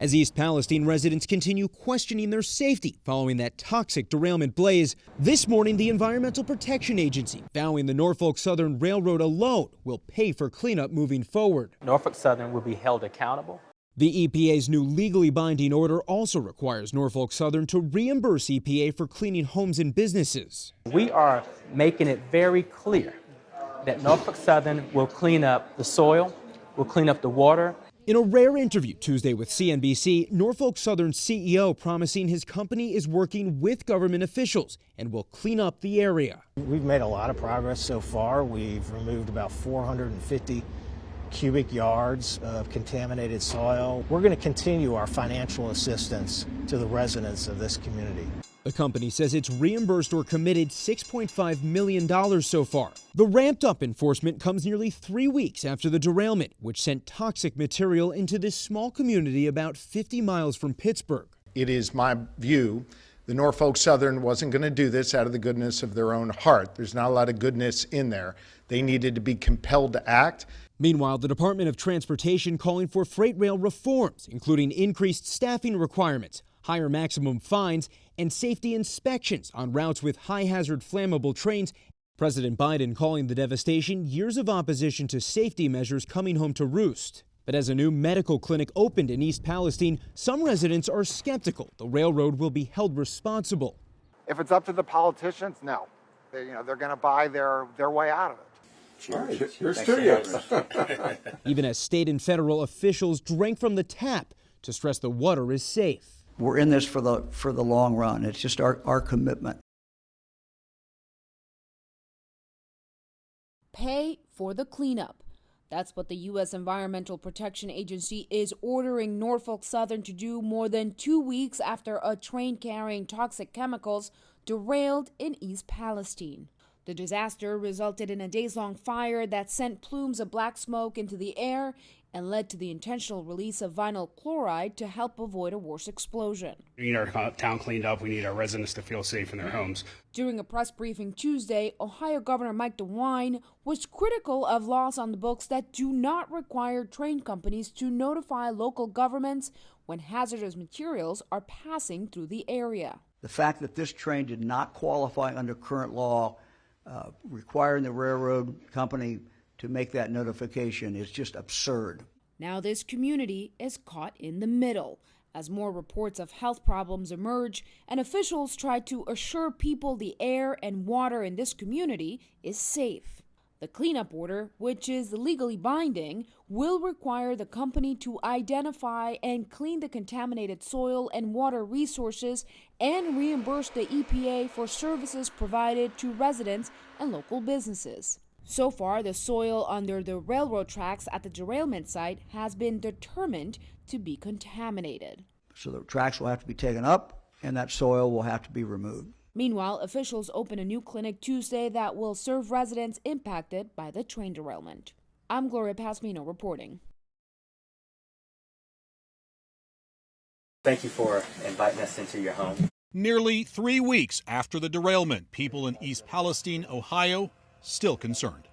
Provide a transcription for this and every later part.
As East Palestine residents continue questioning their safety following that toxic derailment blaze. This morning, the Environmental Protection Agency vowing the Norfolk Southern Railroad alone will pay for cleanup moving forward. Norfolk Southern will be held accountable. The EPA's new legally binding order also requires Norfolk Southern to reimburse EPA for cleaning homes and businesses. We are making it very clear that Norfolk Southern will clean up the soil, will clean up the water. In a rare interview Tuesday with CNBC, Norfolk Southern CEO promising his company is working with government officials and will clean up the area. We've made a lot of progress so far. We've removed about 450 cubic yards of contaminated soil. We're going to continue our financial assistance to the residents of this community. The company says it's reimbursed or committed $6.5 million so far. The ramped-up enforcement comes nearly 3 weeks after the derailment, which sent toxic material into this small community about 50 miles from Pittsburgh. It is my view the Norfolk Southern wasn't going to do this out of the goodness of their own heart. There's not a lot of goodness in there. They needed to be compelled to act. Meanwhile, the Department of Transportation calling for freight rail reforms, including increased staffing requirements, higher maximum fines, and safety inspections on routes with high-hazard flammable trains. President Biden calling the devastation years of opposition to safety measures coming home to roost. But as a new medical clinic opened in East Palestine, some residents are skeptical the railroad will be held responsible. If it's up to the politicians, no. They're going to buy their way out of it. Cheers to you. Even as state and federal officials drank from the tap to stress the water is safe. We're in this for the long run. It's just our commitment. Pay for the cleanup. That's what the U.S. Environmental Protection Agency is ordering Norfolk Southern to do more than 2 weeks after a train carrying toxic chemicals derailed in East Palestine. The disaster resulted in a days-long fire that sent plumes of black smoke into the air and led to the intentional release of vinyl chloride to help avoid a worse explosion. We need our town cleaned up. We need our residents to feel safe in their homes. During a press briefing Tuesday, Ohio Governor Mike Dewine was critical of laws on the books that do not require train companies to notify local governments when hazardous materials are passing through the area. The fact that this train did not qualify under current law requiring the railroad company to make that notification is just absurd. Now this community is caught in the middle as more reports of health problems emerge and officials try to assure people the air and water in this community is safe. The cleanup order, which is legally binding, will require the company to identify and clean the contaminated soil and water resources and reimburse the EPA for services provided to residents and local businesses. So far, the soil under the railroad tracks at the derailment site has been determined to be contaminated. So the tracks will have to be taken up and that soil will have to be removed. Meanwhile, officials opened a new clinic Tuesday that will serve residents impacted by the train derailment. I'm Gloria Pasmino reporting. Thank you for inviting us into your home. Nearly 3 weeks after the derailment, people in East Palestine, Ohio, still concerned.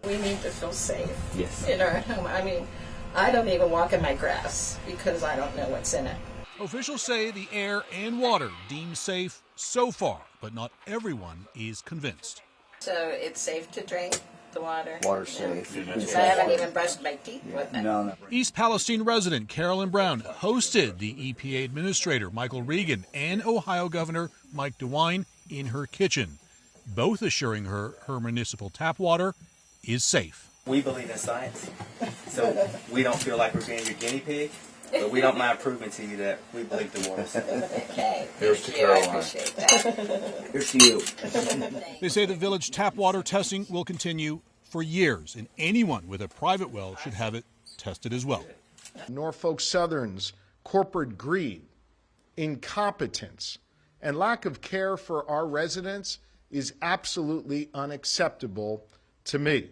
We need to feel safe Yes. in our home. I mean, I don't even walk in my grass because I don't know what's in it. Officials say the air and water deemed safe so far, but not everyone is convinced. So it's safe to drink the water? Water's safe. I haven't even brushed my teeth with it. No. East Palestine resident Carolyn Brown hosted the EPA Administrator Michael Regan and Ohio Governor Mike Dewine in her kitchen, both assuring her municipal tap water is safe. We believe in science, so we don't feel like we're being your guinea pig, but we don't mind proving to you that we believe the water's safe. Okay. Here's to I Caroline. appreciate that. Here's to you. They say the village tap water testing will continue for years, and anyone with a private well should have it tested as well. Norfolk Southern's corporate greed, incompetence, and lack of care for our residents is absolutely unacceptable to me.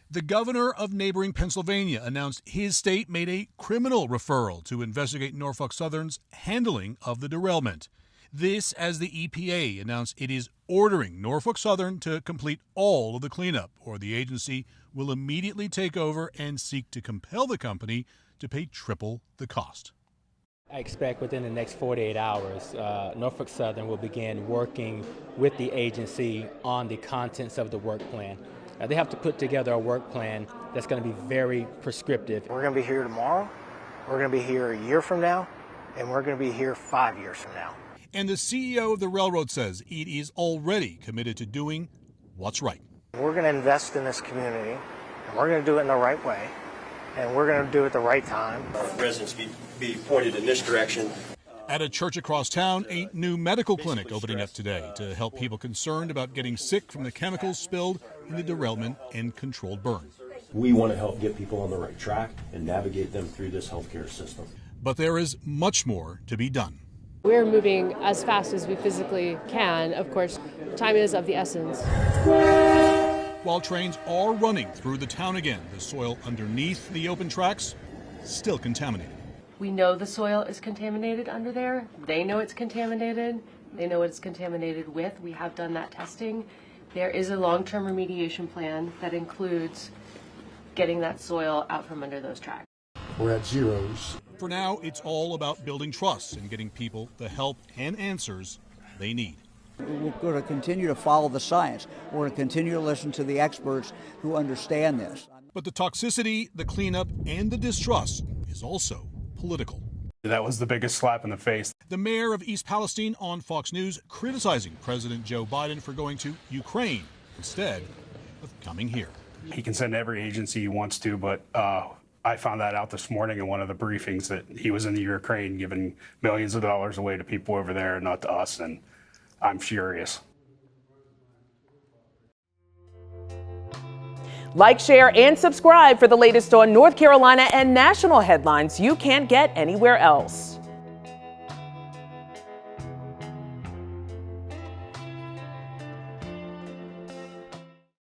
The governor of neighboring Pennsylvania announced his state made a criminal referral to investigate Norfolk Southern's handling of the derailment. This as the EPA announced it is ordering Norfolk Southern to complete all of the cleanup, or the agency will immediately take over and seek to compel the company to pay triple the cost. I expect within the next 48 hours, Norfolk Southern will begin working with the agency on the contents of the work plan. They have to put together a work plan that's going to be very prescriptive. We're going to be here tomorrow, we're going to be here a year from now, and we're going to be here 5 years from now. And the CEO of the railroad says it is already committed to doing what's right. We're going to invest in this community, and we're going to do it in the right way, and we're going to do it at the right time. Residents be pointed in this direction. At a church across town, a new medical clinic opening up today to help people concerned about getting sick from the chemicals spilled in the derailment and controlled burn. We want to help get people on the right track and navigate them through this healthcare system. But there is much more to be done. We're moving as fast as we physically can. Of course, time is of the essence. While trains are running through the town again, the soil underneath the open tracks still contaminated. We know the soil is contaminated under there. They know it's contaminated. They know what it's contaminated with. We have done that testing. There is a long-term remediation plan that includes getting that soil out from under those tracks. We're at zeros. For now, it's all about building trust and getting people the help and answers they need. We're going to continue to follow the science. We're going to continue to listen to the experts who understand this. But the toxicity, the cleanup, and the distrust is also political. That was the biggest slap in the face. The mayor of East Palestine on Fox News criticizing President Joe Biden for going to Ukraine instead of coming here. He can send every agency he wants to, but I found that out this morning in one of the briefings that he was in the Ukraine giving millions of dollars away to people over there and not to us, and I'm furious. Like, share, and subscribe for the latest on North Carolina and national headlines you can't get anywhere else.